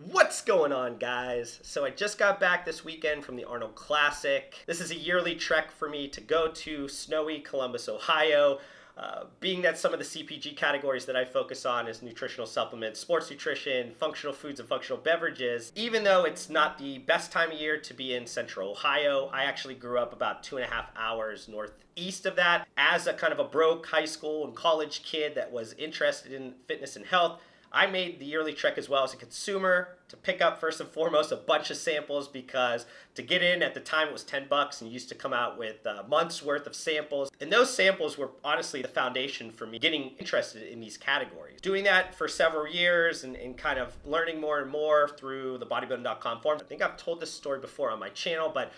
What's going on, guys? So I just got back this weekend from the Arnold Classic. This is a yearly trek for me to go to snowy Columbus, Ohio. Being that some of the CPG categories that I focus on is nutritional supplements, sports nutrition, functional foods, and functional beverages. Even though it's not the best time of year to be in central Ohio, I actually grew up about 2.5 hours northeast of that. As a kind of a broke high school and college kid that was interested in fitness and health, I made the yearly trek as well as a consumer to pick up first and foremost a bunch of samples, because to get in at the time it was $10 and used to come out with months worth of samples. And those samples were honestly the foundation for me getting interested in these categories. Doing that for several years and kind of learning more and more through the bodybuilding.com forum. I think I've told this story before on my channel, but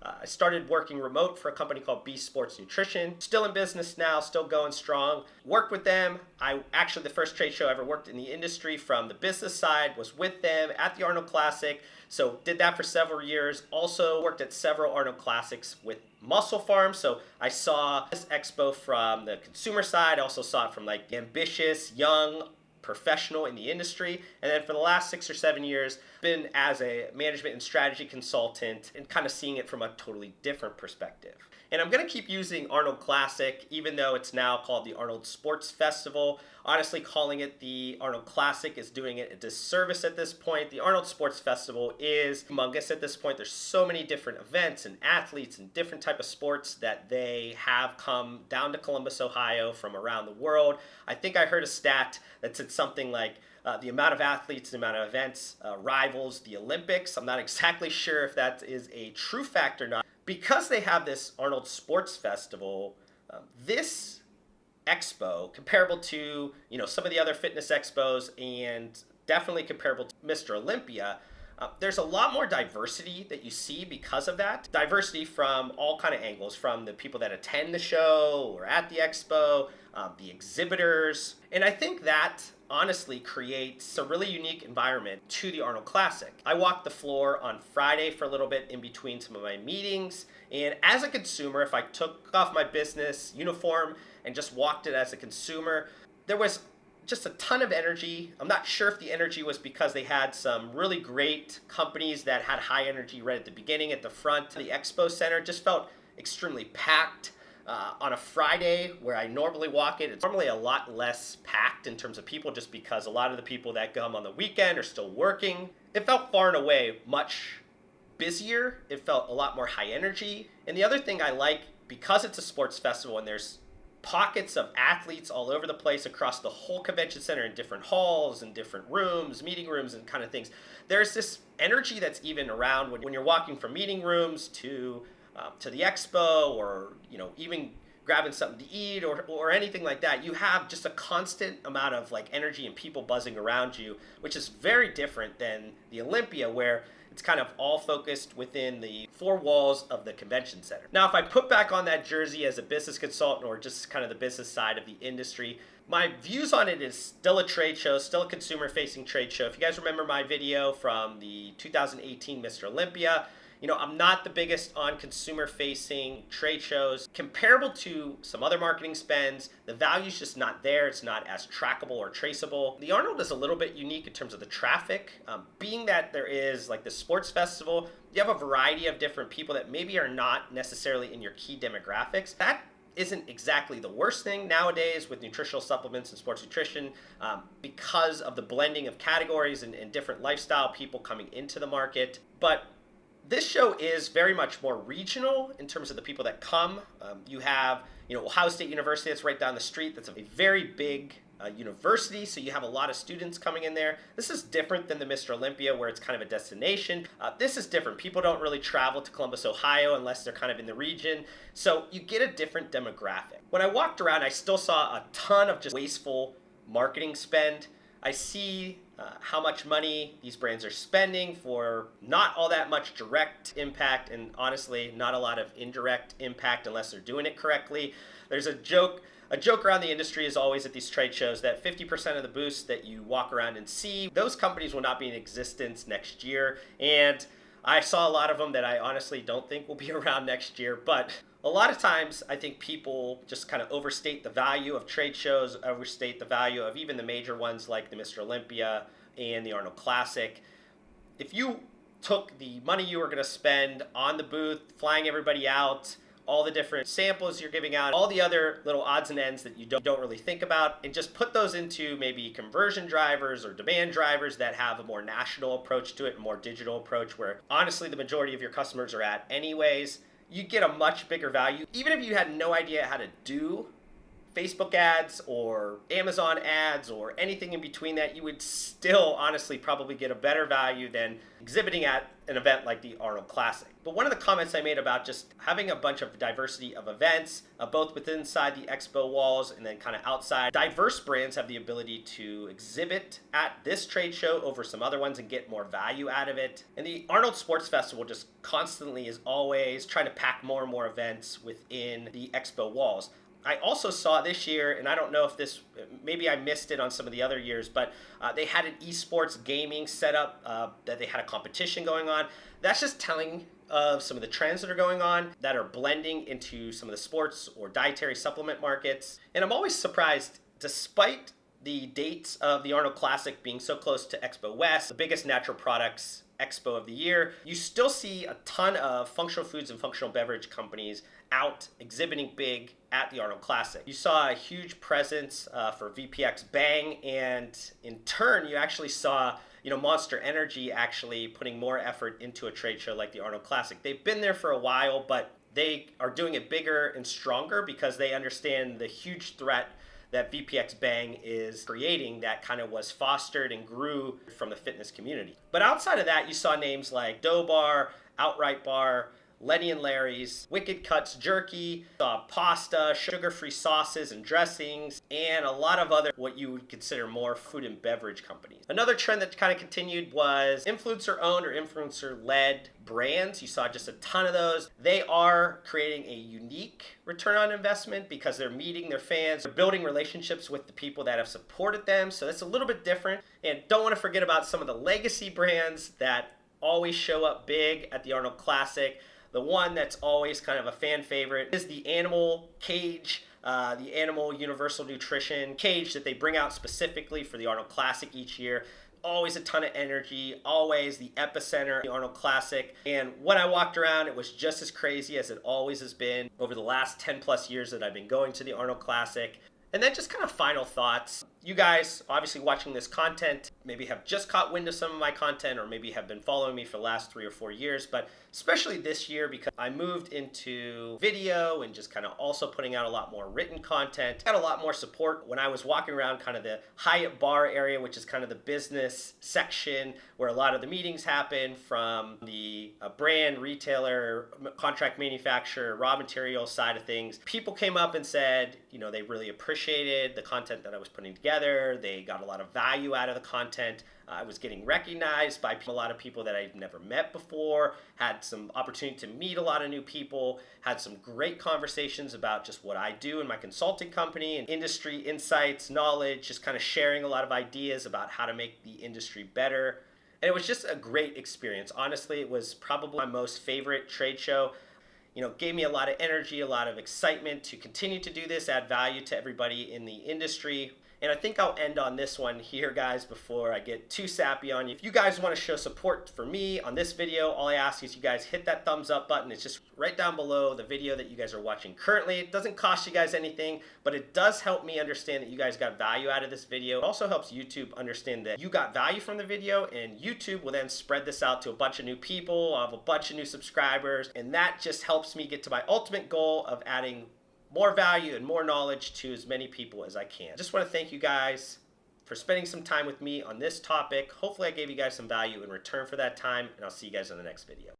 I started working remote for a company called Beast Sports Nutrition. Still in business now, still going strong. Worked with them. The first trade show I ever worked in the industry from the business side was with them at the Arnold Classic. So did that for several years. Also worked at several Arnold Classics with Muscle Farm. So I saw this expo from the consumer side. I also saw it from like the ambitious, young, professional in the industry. And then for the last 6 or 7 years, been as a management and strategy consultant and kind of seeing it from a totally different perspective. And I'm going to keep using Arnold Classic, even though it's now called the Arnold Sports Festival. Honestly, calling it the Arnold Classic is doing it a disservice at this point. The Arnold Sports Festival is humongous at this point. There's so many different events and athletes and different type of sports that they have come down to Columbus, Ohio from around the world. I think I heard a stat that said something like the amount of athletes, the amount of events rivals the Olympics. I'm not exactly sure if that is a true fact or not. Because they have this Arnold Sports Festival, this expo, comparable to some of the other fitness expos and definitely comparable to Mr. Olympia, there's a lot more diversity that you see because of that. Diversity from all kind of angles, from the people that attend the show or at the expo, the exhibitors. And I think that honestly creates a really unique environment to the Arnold Classic. I walked the floor on Friday for a little bit in between some of my meetings. And as a consumer, if I took off my business uniform and just walked it as a consumer, there was just a ton of energy. I'm not sure if the energy was because they had some really great companies that had high energy right at the beginning at the front. The expo center just felt extremely packed. On a Friday where I normally walk it, it's normally a lot less packed in terms of people, just because a lot of the people that come on the weekend are still working. It felt far and away much busier. It felt a lot more high energy. And the other thing I like, because it's a sports festival and there's pockets of athletes all over the place across the whole convention center in different halls and different rooms, meeting rooms and kind of things, there's this energy that's even around when you're walking from meeting rooms to the expo, or even grabbing something to eat or anything like that. You have just a constant amount of like energy and people buzzing around you, which is very different than the Olympia, where it's kind of all focused within the four walls of the convention center. Now, if I put back on that jersey as a business consultant or just kind of the business side of the industry, my views on it is still a trade show, still a consumer-facing trade show. If you guys remember my video from the 2018 Mr. Olympia, I'm not the biggest on consumer-facing trade shows. Comparable to some other marketing spends, the value's just not there. It's not as trackable or traceable. The Arnold is a little bit unique in terms of the traffic. Being that there is like the sports festival, you have a variety of different people that maybe are not necessarily in your key demographics. That isn't exactly the worst thing nowadays with nutritional supplements and sports nutrition, because of the blending of categories and different lifestyle people coming into the market. But this show is very much more regional in terms of the people that come. You have, Ohio State University that's right down the street. That's a very big university, so you have a lot of students coming in there. This is different than the Mr. Olympia, where it's kind of a destination. This is different. People don't really travel to Columbus, Ohio, unless they're kind of in the region. So you get a different demographic. When I walked around, I still saw a ton of just wasteful marketing spend. I see how much money these brands are spending for not all that much direct impact, and honestly, not a lot of indirect impact unless they're doing it correctly. There's a joke around the industry is always at these trade shows that 50% of the booths that you walk around and see, those companies will not be in existence next year. And I saw a lot of them that I honestly don't think will be around next year, but a lot of times I think people just kind of overstate the value of trade shows, overstate the value of even the major ones like the Mr. Olympia and the Arnold Classic. if you took the money you were going to spend on the booth, flying everybody out, all the different samples you're giving out, all the other little odds and ends that you don't really think about, and just put those into maybe conversion drivers or demand drivers that have a more national approach to it, a more digital approach where honestly the majority of your customers are at anyways, you get a much bigger value. Even if you had no idea how to do Facebook ads or Amazon ads or anything in between that, you would still honestly probably get a better value than exhibiting at an event like the Arnold Classic. But one of the comments I made about just having a bunch of diversity of events, both within inside the expo walls and then kind of outside, diverse brands have the ability to exhibit at this trade show over some other ones and get more value out of it. And the Arnold Sports Festival just constantly is always trying to pack more and more events within the expo walls. I also saw this year, and I don't know if this, maybe I missed it on some of the other years, but they had an esports gaming setup, that they had a competition going on. That's just telling of some of the trends that are going on that are blending into some of the sports or dietary supplement markets. And I'm always surprised, despite the dates of the Arnold Classic being so close to Expo West, the biggest natural products expo of the year, you still see a ton of functional foods and functional beverage companies out exhibiting big at the Arnold Classic. You saw a huge presence for VPX Bang, and in turn, you actually saw Monster Energy actually putting more effort into a trade show like the Arnold Classic. They've been there for a while, but they are doing it bigger and stronger because they understand the huge threat that VPX Bang is creating that kind of was fostered and grew from the fitness community. But outside of that, you saw names like Dough Bar, Outright Bar, Lenny and Larry's, Wicked Cuts Jerky, pasta, sugar-free sauces and dressings, and a lot of other what you would consider more food and beverage companies. Another trend that kind of continued was influencer-owned or influencer-led brands. You saw just a ton of those. They are creating a unique return on investment because they're meeting their fans, they're building relationships with the people that have supported them, so that's a little bit different. And don't want to forget about some of the legacy brands that always show up big at the Arnold Classic. The one that's always kind of a fan favorite is the Animal Cage, the Animal Universal Nutrition Cage that they bring out specifically for the Arnold Classic each year. Always a ton of energy, always the epicenter of the Arnold Classic. And when I walked around, it was just as crazy as it always has been over the last 10 plus years that I've been going to the Arnold Classic. And then just kind of final thoughts. You guys, obviously watching this content, maybe have just caught wind of some of my content or maybe have been following me for the last 3 or 4 years, but especially this year because I moved into video and just kind of also putting out a lot more written content. Got a lot more support when I was walking around kind of the Hyatt bar area, which is kind of the business section where a lot of the meetings happen from the brand, retailer, contract manufacturer, raw material side of things. People came up and said, they really appreciated the content that I was putting together. They got a lot of value out of the content. I was getting recognized by a lot of people that I've never met before, had some opportunity to meet a lot of new people, had some great conversations about just what I do in my consulting company and industry insights, knowledge, just kind of sharing a lot of ideas about how to make the industry better. And it was just a great experience. Honestly, it was probably my most favorite trade show. Gave me a lot of energy, a lot of excitement to continue to do this, add value to everybody in the industry. And I think I'll end on this one here, guys, before I get too sappy on you. If you guys want to show support for me on this video, all I ask is you guys hit that thumbs up button. It's just right down below the video that you guys are watching currently. It doesn't cost you guys anything, but it does help me understand that you guys got value out of this video. It also helps YouTube understand that you got value from the video, and YouTube will then spread this out to a bunch of new people. I'll have a bunch of new subscribers, and that just helps me get to my ultimate goal of adding more value and more knowledge to as many people as I can. I just want to thank you guys for spending some time with me on this topic. Hopefully I gave you guys some value in return for that time, and I'll see you guys in the next video.